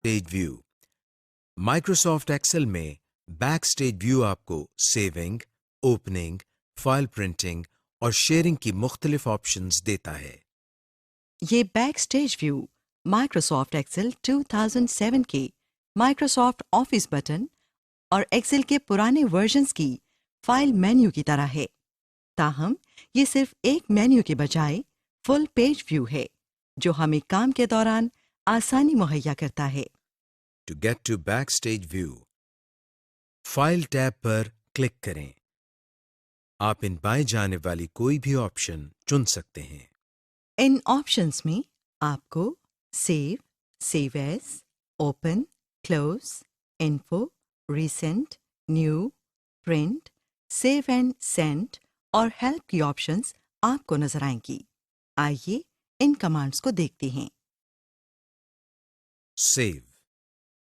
Stage view. Microsoft Excel में back stage view आपको saving, opening, file printing और sharing की मुख्तलिफ ऑप्शंस देता है। ये back stage view Microsoft Excel 2007 के माइक्रोसॉफ्ट ऑफिस बटन और एक्सेल के पुराने वर्जन्स की फाइल मेन्यू की तरह है। ताहम ये सिर्फ एक मेन्यू के बजाय फुल पेज व्यू है जो हमें काम के दौरान आसानी मुहैया करता है। To get to back stage view, file tab पर क्लिक करें। आप इन बाएं जाने वाली कोई भी ऑप्शन चुन सकते हैं। इन ऑप्शंस में आपको save, save as, open, close, info, recent, new, print, save and send और हेल्प की ऑप्शंस आपको नजर आएंगी। आइए इन कमांड्स को देखते हैं। सेव,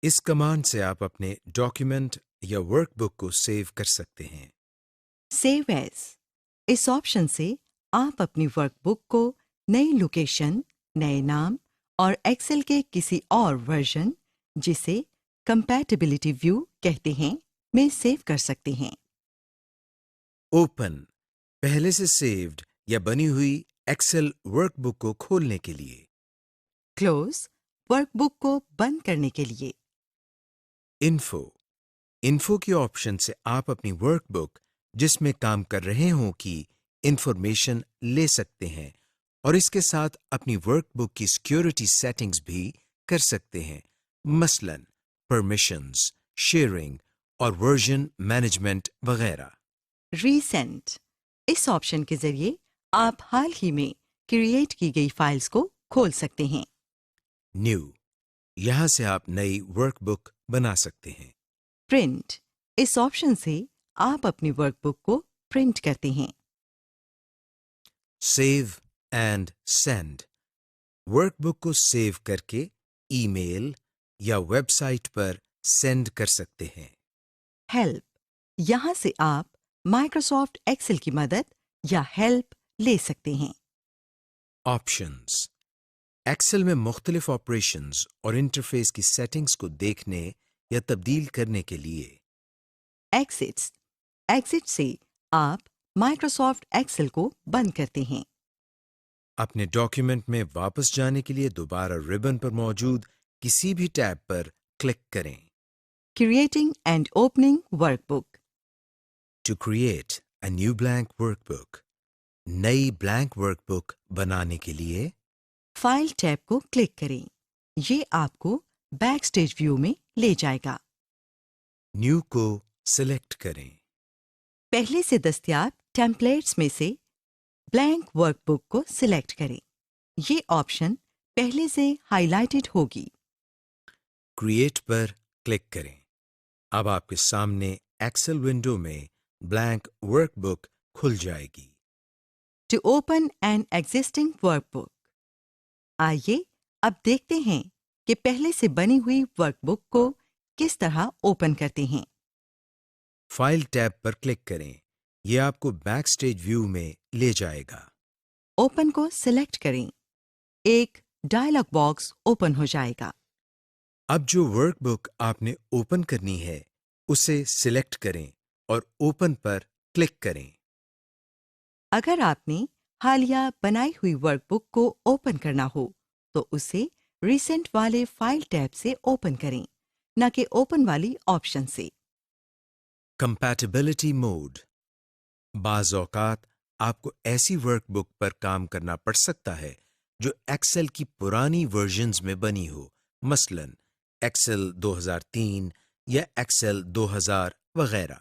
इस कमांड से आप अपने डॉक्यूमेंट या वर्कबुक को सेव कर सकते हैं। सेव एज, इस ऑप्शन से आप अपनी वर्कबुक को नई लोकेशन, नए नाम और एक्सेल के किसी और वर्जन, जिसे कंपैटिबिलिटी व्यू कहते हैं, में सेव कर सकते हैं। ओपन, पहले से सेव्ड या बनी हुई एक्सेल वर्कबुक को खोलने के लिए। क्लोज, वर्कबुक को बंद करने के लिए। इन्फो, इन्फो की ऑप्शन से आप अपनी वर्कबुक जिसमें काम कर रहे हों की इंफॉर्मेशन ले सकते हैं और इसके साथ अपनी वर्कबुक की सिक्योरिटी सेटिंग्स भी कर सकते हैं, मसलन परमिशंस, शेयरिंग और वर्जन मैनेजमेंट वगैरह। रीसेंट, इस ऑप्शन के जरिए आप हाल ही में क्रिएट की गई फाइल्स को खोल सकते हैं। न्यू, यहां से आप नई वर्कबुक बना सकते हैं। प्रिंट, इस ऑप्शन से आप अपनी वर्कबुक को प्रिंट करते हैं। सेव एंड सेंड, वर्कबुक को सेव करके ईमेल या वेबसाइट पर सेंड कर सकते हैं। हेल्प, यहाँ से आप माइक्रोसॉफ्ट एक्सेल की मदद या हेल्प ले सकते हैं। ऑप्शंस, एक्सेल में मुख्तलिफ ऑपरेशंस और इंटरफेस की सेटिंग्स को देखने या तब्दील करने के लिए। एग्जिट्स, एग्जिट से आप माइक्रोसॉफ्ट एक्सेल को बंद करते हैं। अपने डॉक्यूमेंट में वापस जाने के लिए दोबारा रिबन पर मौजूद किसी भी टैब पर क्लिक करें। Creating and opening workbook, to create a new blank workbook, नई ब्लैंक वर्कबुक बनाने के लिए फाइल टैब को क्लिक करें। ये आपको बैक स्टेज व्यू में ले जाएगा। न्यू को सिलेक्ट करें। पहले से दस्तयाब टेम्पलेट्स में से ब्लैंक वर्कबुक को सिलेक्ट करें। ये ऑप्शन पहले से हाइलाइटेड होगी। क्रिएट पर क्लिक करें। अब आपके सामने एक्सेल विंडो में ब्लैंक वर्कबुक खुल जाएगी। To open an existing workbook, आइए अब देखते हैं कि पहले से बनी हुई वर्कबुक को किस तरह ओपन करते हैं। फाइल टैब पर क्लिक करें। यह आपको बैक स्टेज व्यू में ले जाएगा। ओपन को सिलेक्ट करें। एक डायलॉग बॉक्स ओपन हो जाएगा। अब जो वर्कबुक आपने ओपन करनी है उसे सिलेक्ट करें और ओपन पर क्लिक करें। अगर आपने हालिया बनाई हुई वर्कबुक को ओपन करना हो तो उसे रिसेंट वाले फाइल टैब से ओपन करें, न कि ओपन वाली ऑप्शन से। कंपैटिबिलिटी मोड, बाज़ औक़ात आपको ऐसी वर्कबुक पर काम करना पड़ सकता है जो एक्सेल की पुरानी वर्जन्स में बनी हो, मसलन एक्सेल 2003 या एक्सेल 2000 वगैरह।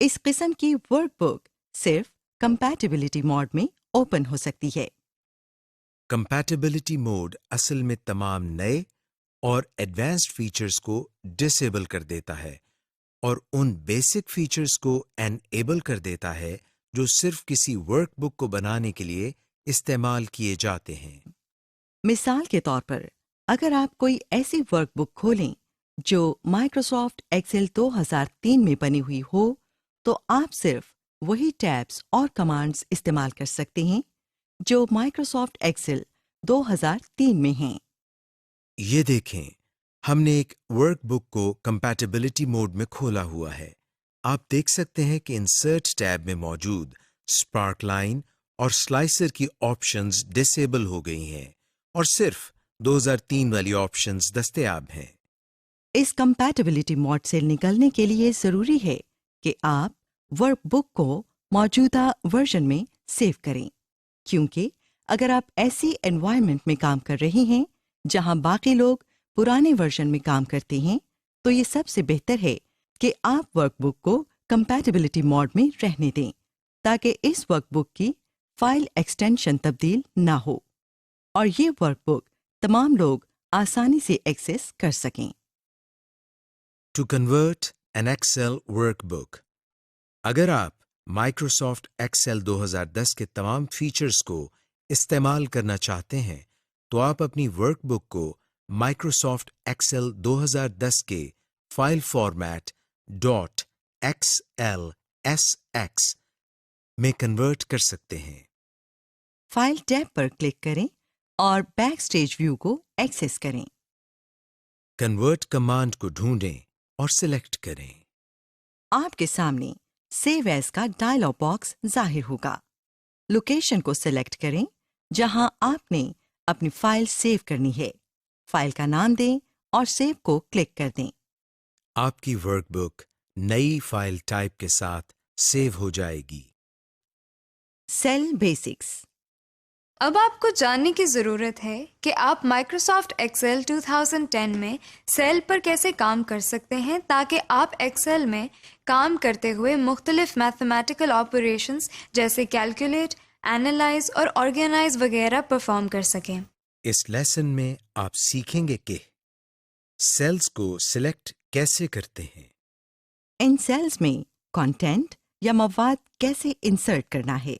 इस किस्म की वर्कबुक सिर्फ कंपैटिबिलिटी मोड में ओपन हो सकती है। कंपैटिबिलिटी मोड असल में तमाम नए और एडवांस्ड फीचर्स को डिसेबल कर देता है और उन बेसिक फीचर्स को एनेबल कर देता है जो सिर्फ किसी वर्कबुक को बनाने के लिए इस्तेमाल किए जाते हैं। मिसाल के तौर पर, अगर आप कोई ऐसी वर्कबुक खोलें जो माइक्रोसॉफ्ट एक्सेल 2003 में बनी हुई हो, तो आप सिर्फ वही टैब्स और कमांड्स इस्तेमाल कर सकते हैं जो माइक्रोसॉफ्ट एक्सेल 2003 में हैं। ये देखें, ہم نے ایک ورک بک کو کمپیٹیبلٹی موڈ میں کھولا ہوا ہے. آپ دیکھ سکتے ہیں کہ انسرٹ ٹیب میں موجود اسپارک لائن اور سلائسر کی آپشنز ڈسیبل ہو گئی ہیں اور صرف 2003 والی آپشنز دستیاب ہیں. اس کمپیٹیبلٹی موڈ سے نکلنے کے لیے ضروری ہے کہ آپ ورک بک کو موجودہ ورژن میں سیو کریں، کیونکہ اگر آپ ایسی انوائرمنٹ میں کام کر رہے ہیں جہاں باقی لوگ پرانے ورژن میں کام کرتے ہیں تو یہ سب سے بہتر ہے کہ آپ ورک بک کو کمپیٹیبلٹی موڈ میں رہنے دیں تاکہ اس ورک بک کی فائل ایکسٹینشن تبدیل نہ ہو اور یہ ورک بک تمام لوگ آسانی سے ایکسیس کر سکیں. To convert an Excel workbook. اگر آپ مائکروسافٹ ایکسل 2010 کے تمام فیچرز کو استعمال کرنا چاہتے ہیں تو آپ اپنی ورک بک کو مائکروسافٹ ایکسل 2010 کے فائل فارمیٹ .xlsx میں کنورٹ کر سکتے ہیں. فائل ٹیب پر کلک کریں اور بیک سٹیج ویو کو ایکسیس کریں. کنورٹ کمانڈ کو ڈھونڈیں اور سلیکٹ کریں. آپ کے سامنے سیو ایز کا ڈائلاگ باکس ظاہر ہوگا. لوکیشن کو سلیکٹ کریں جہاں آپ نے اپنی فائل سیو کرنی ہے. فائل کا نام دیں اور سیو کو کلک کر دیں. آپ کی ورک بک نئی فائل ٹائپ کے ساتھ سیو ہو جائے گی. Cell basics. اب آپ کو جاننے کی ضرورت ہے کہ آپ مائکروسافٹ ایکسل 2010 میں سیل پر کیسے کام کر سکتے ہیں تاکہ آپ ایکسل میں کام کرتے ہوئے مختلف میتھمیٹیکل آپریشنز جیسے کیلکولیٹ، اینالائز اور آرگنائز وغیرہ پرفارم کر سکیں. اس لیسن میں آپ سیکھیں گے کہ سیلز کو سلیکٹ کیسے کرتے ہیں، ان سیلز میں کانٹینٹ یا مواد کیسے انسرٹ کرنا ہے،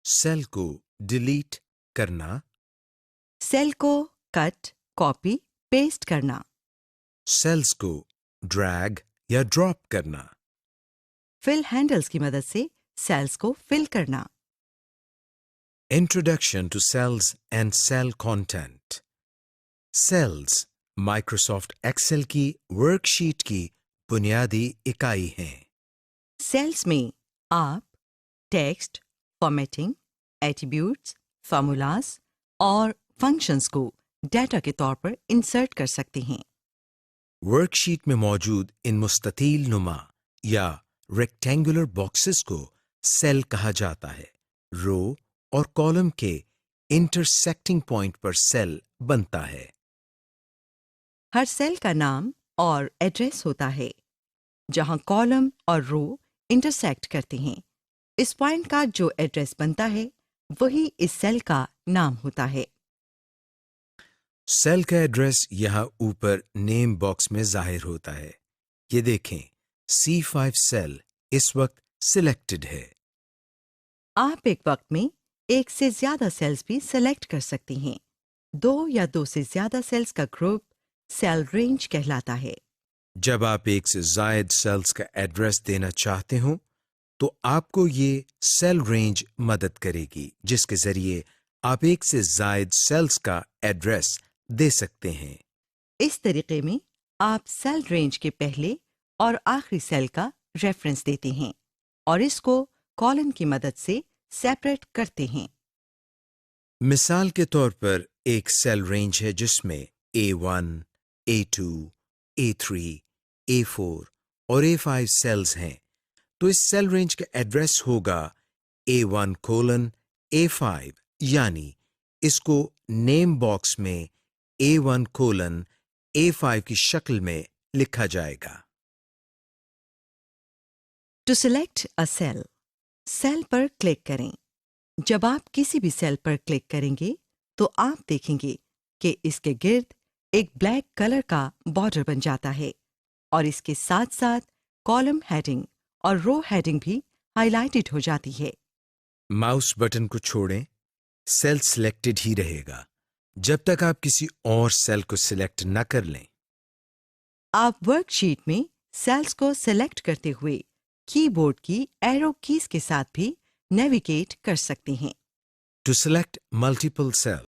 سیل کو ڈیلیٹ کرنا، سیل کو کٹ، کاپی، پیسٹ کرنا، سیلز کو ڈریگ یا ڈراپ کرنا، فل ہینڈلز کی مدد سے سیلز کو فل کرنا. Introduction to cells and cell content. Cells Microsoft Excel کی ورک شیٹ کی بنیادی اکائی ہیں. سیلز میں آپ ٹیکسٹ، فارمیٹنگ، ایٹریبیوٹس، فارمولاز اور فنکشنز کو ڈیٹا کے طور پر انسرٹ کر سکتے ہیں. ورک شیٹ میں موجود ان مستطیل نما یا ریکٹینگولر باکسز کو سیل کہا جاتا ہے. رو اور کالم کے انٹرسیکٹنگ پوائنٹ پر سیل بنتا ہے. ہر سیل کا نام اور ایڈریس ہوتا ہے جہاں کالم اور رو انٹرسیکٹ کرتے ہیں. اس پوائنٹ کا جو ایڈریس بنتا ہے وہی اس سیل کا نام ہوتا ہے. سیل کا ایڈریس یہاں اوپر نیم باکس میں ظاہر ہوتا ہے. یہ دیکھیں C5 سیل اس وقت سلیکٹڈ ہے. آپ ایک وقت میں ایک سے زیادہ سیلز بھی سلیکٹ کر سکتے ہیں. 2 یا 2 سے زیادہ سیلز کا گروپ سیل رینج کہلاتا ہے. جب آپ ایک سے زائد سیلز کا ایڈریس دینا چاہتے ہوں تو آپ کو یہ سیل رینج مدد کرے گی جس کے ذریعے آپ ایک سے زائد سیلز کا ایڈریس دے سکتے ہیں. اس طریقے میں آپ سیل رینج کے پہلے اور آخری سیل کا ریفرنس دیتے ہیں اور اس کو کالم کی مدد سے سیپریٹ کرتے ہیں. مثال کے طور پر ایک سیل رینج ہے جس میں A1، A2، A3، A4 اور A5 سیلز ہیں تو اس سیل رینج کا ایڈریس ہوگا A1: A5، یعنی اس کو نیم باکس میں A1: A5 کی شکل میں لکھا جائے گا. To select a cell, cell پر کلک کریں. جب آپ کسی بھی سیل پر کلک کریں گے تو آپ دیکھیں گے کہ اس کے گرد ایک بلیک کلر کا بارڈر بن جاتا ہے اور اس کے ساتھ ساتھ کالم ہیڈنگ اور رو ہیڈنگ بھی ہائی لائٹڈ ہو جاتی ہے. ماؤس بٹن کو چھوڑیں، سیل سلیکٹڈ ہی رہے گا جب تک آپ کسی اور سیل کو سلیکٹ نہ کر لیں. آپ ورک شیٹ میں سیلز کو سلیکٹ کرتے ہوئے کی بورڈ کی ایرو کیز کے ساتھ بھی نیویگیٹ کر سکتے ہیں. To select multiple cell,